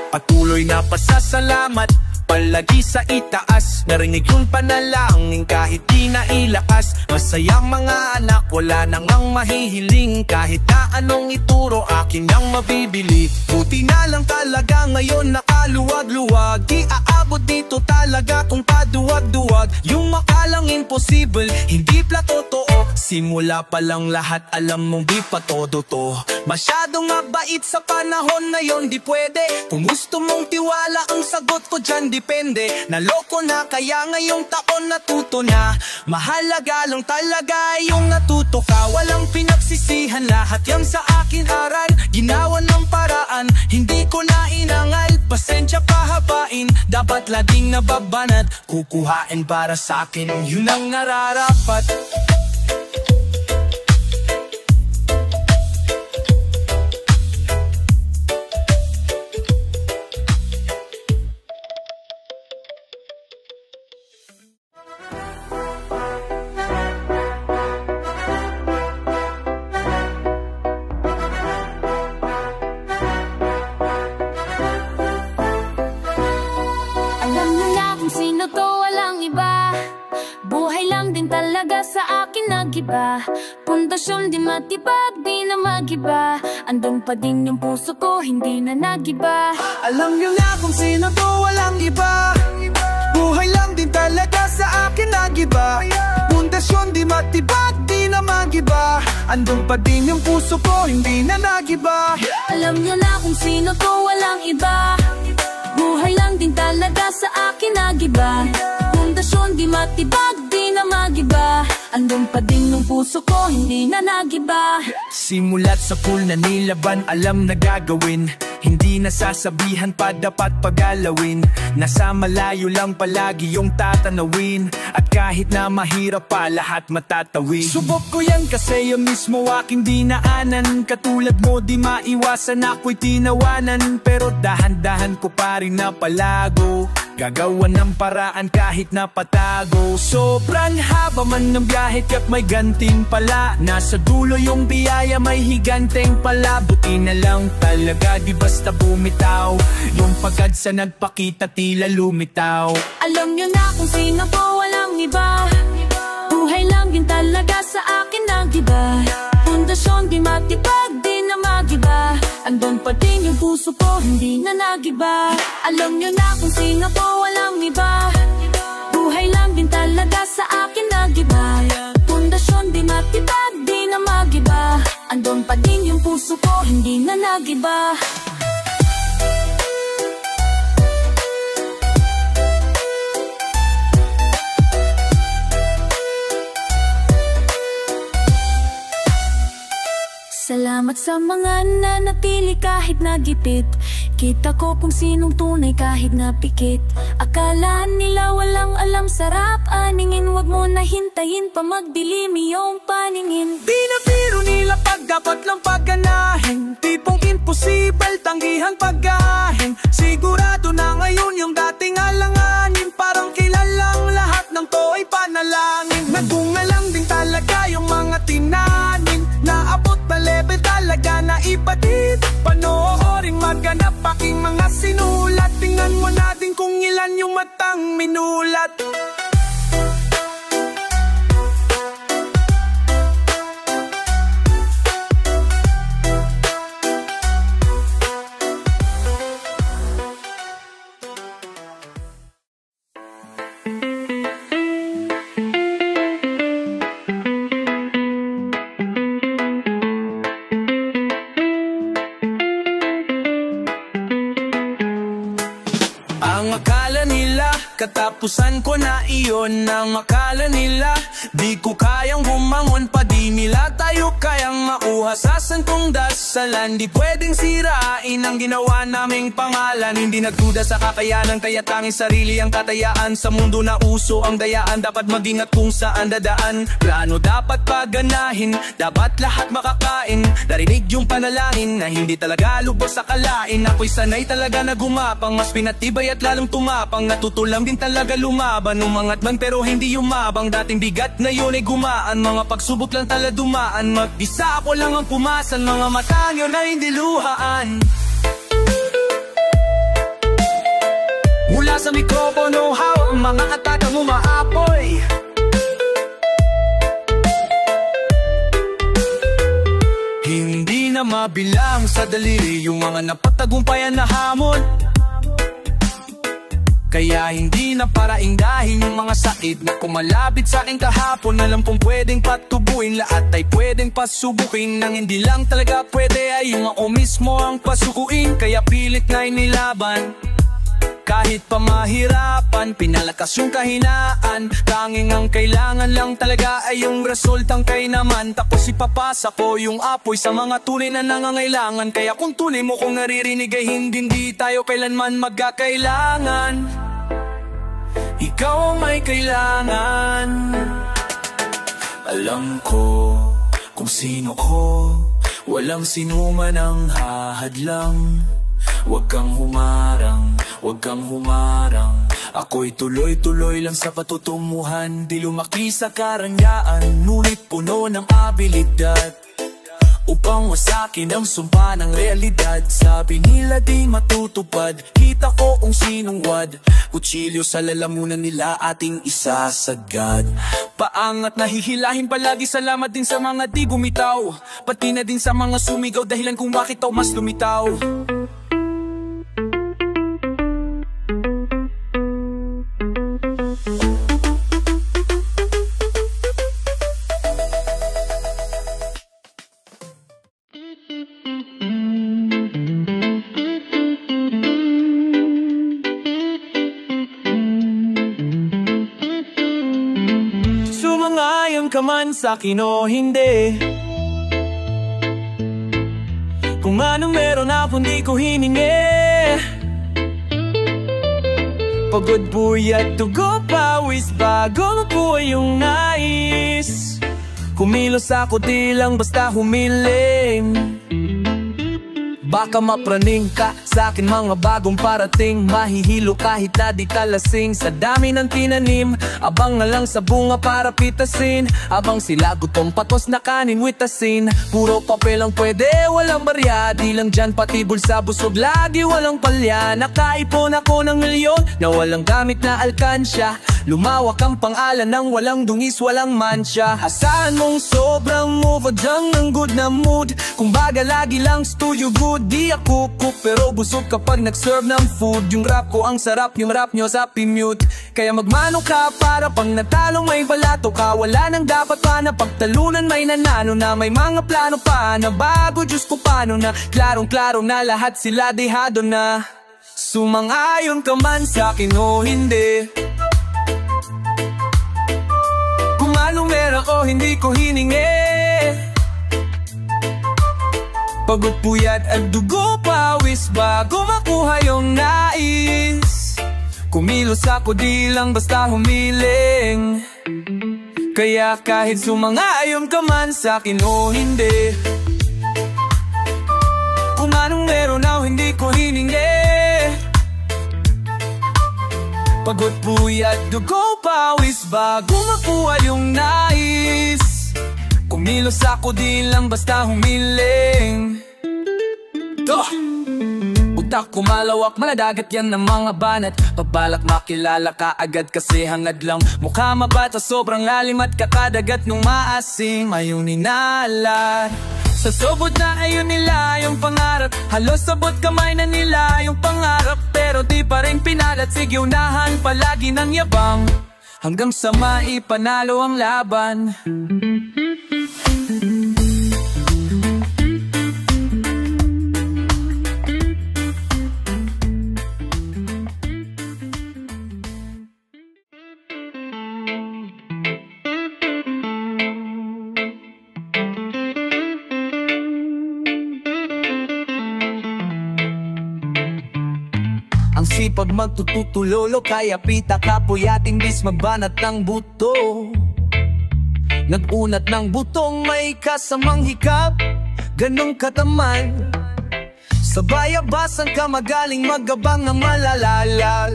Patuloy na pasasalamat, palagi sa itaas. Narinig yung panalangin kahit di na ilakas. Masayang mga anak, wala nang ang mahihiling. Kahit na anong ituro, akin ang mabibili. Buti na lang talaga ngayon nakaluwag-luwag. Di aabot dito talaga kung paduwag-duwag. Yung makalang imposible, hindi pla totoo. Simula pa lang lahat alam mong di pa todo to. Masyadong mabait sa panahon na yon, di pwede. Kung gusto mong tiwala, ang sagot ko dyan depende. Naloko na kaya ngayong taon natuto na. Mahalaga lang talaga yung natuto ka. Walang pinagsisihan, lahat yan sa akin aral. Ginawa ng paraan, hindi ko na inangal. Pasensya pahabain, dapat laging nababanat. Kukuhain para sa akin, yun ang nararapat. nagiba. Pundasyon di matibag, di na magiba. Andun pa din yung puso ko, hindi na nagiba. Alam niyo na kung sino to, walang iba. Buhay lang din talaga sa akin nagiba. Pundasyon di matibag, di na magiba. Andun pa din yung puso ko, hindi na nagiba. Alam niyo na kung sino to, walang iba. Buhay lang din talaga sa akin nagiba. Pundasyon di matibag, di na magiba. Andun pa din yung puso ko, hindi na nagiba. Simulat sa pool na nilaban, alam na gagawin. Hindi nasasabihan pa, dapat pagalawin. Nasa malayo lang palagi yung tatanawin. At kahit na mahirap pa, lahat matatawin. Subok ko yan kasi yung mismo aking dinaanan. Katulad mo di maiwasan, ako'y tinawanan. Pero dahan-dahan ko pa rin na palago. Gagawan ng paraan kahit na patago. Sobrang haba man ng biyahe ka't may ganting pala. Nasa dulo yung biyaya, may higanteng pala. Buti na lang talaga, di basta bumitaw. Yung pagad sa nagpakita, tila lumitaw. Alam niyo na kung sino ko, walang iba. Buhay lang din talaga sa akin nagiba. Pundasyon di matibag, di na magiba. Andun pa din yung puso ko, hindi na nagiba. Alam niyo na kung sino ko, walang iba. Buhay lang din talaga sa akin nagiba. Pundasyon di matibag, di na magiba. Andun pa din yung puso ko, hindi na nagiba. Salamat sa mga nanatili kahit nagipit. Kita ko kung sinong tunay kahit napikit. Akala nila walang alam sarap aningin. Wag mo na hintayin pa magdilim iyong paningin. Pinapiro nila pag dapat lang pagganahin. Tipong imposible tanggihan paggahin. Sigurado na ngayon yung dating alanganin. Parang kilalang lahat ng to ay panalangin. Nagbunga lang din talaga yung mga tinanin. Naabot na level talaga na ibatid. Panoorin maganap aking mga sinulat. Tingnan mo natin kung ilan yung matang minulat. Ang akala nila, katapusan ko na iyon. Ang akala nila, di ko kayang bumangon pa. Di nila tayo kayang makuha sa santong dasalan. Di pwedeng sirain ang ginawa naming pangalan. Hindi nagduda sa kakayanan, kaya tanging sarili ang katayaan. Sa mundo na uso ang dayaan, dapat mag-ingat kung saan dadaan. Plano dapat paganahin, dapat lahat makakain. Narinig yung panalangin na hindi talaga lubos sa kalain. Ako'y sanay talaga na gumapang, mas pinatibay at lalong tumapang. Natutulang din talaga lumaban, umangat man pero hindi yumabang. Dating bigat na yun ay gumaan, mga pagsubok lang tala dumaan. Mag-isa ako lang ang pumasan, mga matang yun ay hindi luhaan. Mula sa mikropono, how ang mga atakang umaapoy. Hindi na mabilang sa daliri yung mga napatagumpayan na hamon. Kaya hindi na paraingdahin yung mga sakit na kumalapit sa akin kahapon. Alam kong pwedeng patubuin, lahat ay pwedeng pasubukin. Nang hindi lang talaga pwede ay yung ako mismo ang pasukuin. Kaya pilit na inilaban, kahit pa mahirapan, pinalakas yung kahinaan. Tanging ang kailangan lang talaga ay yung resultang kainaman. Tapos ipapasa ko yung apoy sa mga tunay na nangangailangan. Kaya kung tunay mo kong naririnig ay hindi tayo kailanman magkakailangan. Ikaw ang may kailangan. Alam ko kung sino ko, walang sinuman ang hahadlang. Huwag kang humarang, huwag kang humarang. Ako'y tuloy-tuloy lang sa patutunguhan. Di lumaki sa karangyaan, ngunit puno ng abilidad. upang wasakin ang sumpa ng realidad. Sabi nila di matutupad, kita ko kung sinong wad. Kutsilyo sa lalamunan nila ating isasagad. Paangat na hihilahin palagi, salamat din sa mga di bumitaw, pati na din sa mga sumigaw, dahilan kung bakit ako mas lumitaw. Sumangayon ka man sa'kin o hindi, kung anong meron ako hindi ko hiningi. Pagod puyat dugo pawis bago mabuhay yung nais. Kumilos ako di lang basta humiling. Baka mapraning ka sa'kin mga bagong parating, mahihilo kahit na di kalasing sa dami ng tinanim. Abang na lang sa bunga para pitasin, abang sila gutom patos na kanin with asin. Puro papel ang pwede, walang barya, di lang dyan pati bulsa busog lagi walang palya. Nakaipon ako ng milyon na walang gamit na alkansya, lumawak ang pangalan ng walang dungis walang mansya. Asahan mong sobrang move dyan ng good na mood, kung baga lagi lang studio good. Di ako cook pero busog kapag nag-serve ng food. Yung rap ko ang sarap, yung rap nyo sa mute. Kaya magmano ka para pang natalong may balato ka. Wala nang dapat pa na pagtalunan, may nanalo na, may mga plano pa na bago. Diyos ko paano na, klarong-klaro na lahat sila dehado na. Sumang-ayon ka man sa'kin o hindi, kung anong meron ko hindi ko hiningi. Pagod puyat at dugo pawis bago makuha yung nais. Kumilos ako di lang basta humiling. Kaya kahit sumang-ayon ka man sa'kin o hindi, kung anong meron ako hindi ko hiningi. Pagod puyat dugo pawis bago makuha yung nais. Kumilos ako di lang basta humiling. Utak ko malawak, maladagat yan ng mga banat. Pabalak makilala ka agad kasi hangad lang. Mukha mabata, sobrang lalim at kakadagat nung maasim. Ayun inalat sa sobot na ayun nila yung pangarap. Halos sabot kamay na nila yung pangarap, pero di pa rin pinalat. Sige unahan palagi ng yabang, hanggang sa maipanalo ang laban. Ang sipag magtututulolo, kaya pita kapuyat imbis magbanat ng buto. Nag-unat ng butong may kasamang hikap, ganong kataman. Sa bayabasan ka magaling magabang ng malalala.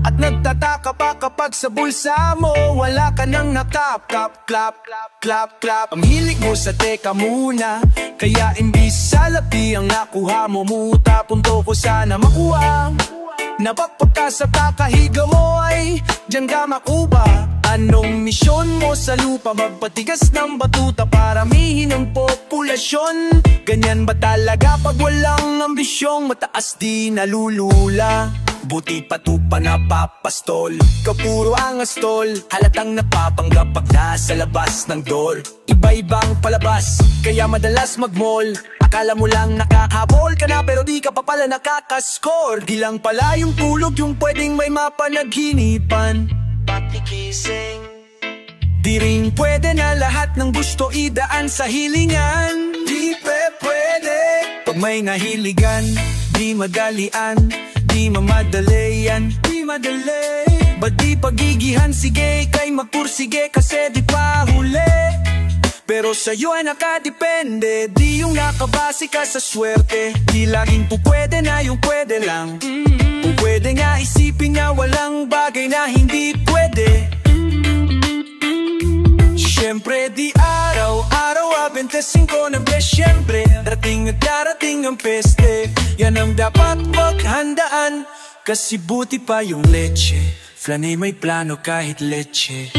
At nagtataka pa kapag sa bulsa mo wala ka nang nakap, clap, clap, clap, clap. Ang hilig mo sa teka muna, kaya imbis sa lapi ang nakuha mo, muta punto ko sana makuha. Napagpagka sa kakahiga mo ay diyan ka makuba. Anong misyon mo sa lupa? Magpatigas ng batuta, paramihin ang populasyon. Ganyan ba talaga pag walang ambisyong mataas di nalulula? Buti patupa na papastol, kapuro ang astol, halatang napapanggap pag nasa labas ng door. Iba-ibang palabas, kaya madalas mag-mall. Akala mo lang nakakabol ka na, pero di ka pa pala nakakascore. Di lang pala yung tulog yung pwedeng may mapanaghinipan, pati gising. Di rin pwede na lahat ng gusto idaan sa hilingan. Di pwede pag may nahiligan, di madalian, di mamadali yan, di madali. Ba't di pagigihan, sige kay magpursige kasi di pa huli. Pero sa'yo ay nakadepende, di yung nakabase ka sa swerte. Di laging pupwede na yung pwede lang. Kung pwede nga isipin nga walang bagay na hindi pwede. Siyempre di araw-araw 25 ng Desyembre, darating at darating ang peste. Yan ang dapat maghandaan, kasi buti pa yung leche. Flan ay may plano kahit leche.